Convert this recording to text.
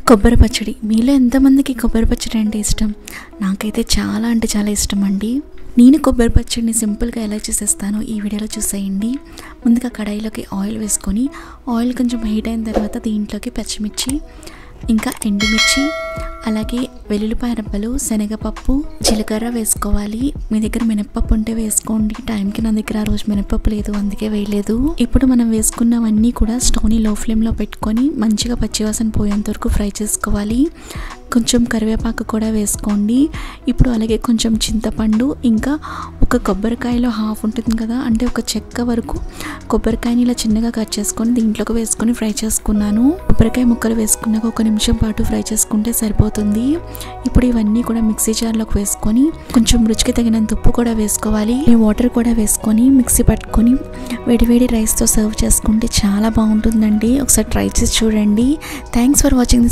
కొబ్బరి పచ్చడి మీలో ఎంతమందికి కొబ్బరి పచ్చడి అంటే ఇష్టం? నాకైతే చాలా అంటే చాలా ఇష్టం అండి. నేను కొబ్బరి పచ్చడిని సింపుల్గా ఎలా చేసేస్తానో ఈ వీడియోలో చూసేయండి. ముందుగా కడాయిలోకి ఆయిల్ వేసుకొని ఆయిల్ కొంచెం హీట్ అయిన తర్వాత దీంట్లోకి పచ్చిమిర్చి, ఇంకా ఎండుమిర్చి, అలాగే వెల్లుల్లిపాయ రబ్బలు, శనగపప్పు, జీలకర్ర వేసుకోవాలి. మీ దగ్గర మినప్పప్పు ఉంటే వేసుకోండి. టైంకి నా దగ్గర ఆ రోజు మినప్పప్పు లేదు, అందుకే వేయలేదు. ఇప్పుడు మనం వేసుకున్నవన్నీ కూడా స్టవ్ని లో ఫ్లేమ్లో పెట్టుకొని మంచిగా పచ్చివాసన పోయేంత వరకు ఫ్రై చేసుకోవాలి. కొంచెం కరివేపాకు కూడా వేసుకోండి. ఇప్పుడు అలాగే కొంచెం చింతపండు, ఇంకా ఒక కొబ్బరికాయలో హాఫ్ ఉంటుంది కదా, అంటే ఒక చెక్క వరకు కొబ్బరికాయని ఇలా చిన్నగా కట్ చేసుకొని దీంట్లోకి వేసుకొని ఫ్రై చేసుకున్నాను. కొబ్బరికాయ ముక్కలు వేసుకున్నాక 1 నిమిషం పాటు ఫ్రై చేసుకుంటే సరిపోతుంది. ఇప్పుడు ఇవన్నీ కూడా మిక్సీ జార్లోకి వేసుకొని కొంచెం రుచికి తగినంత ఉప్పు కూడా వేసుకోవాలి. వాటర్ కూడా వేసుకొని మిక్సీ పట్టుకొని వేడివేడి రైస్తో సర్వ్ చేసుకుంటే చాలా బాగుంటుందండి. ఒకసారి ట్రై చేసి చూడండి. Thanks for watching this.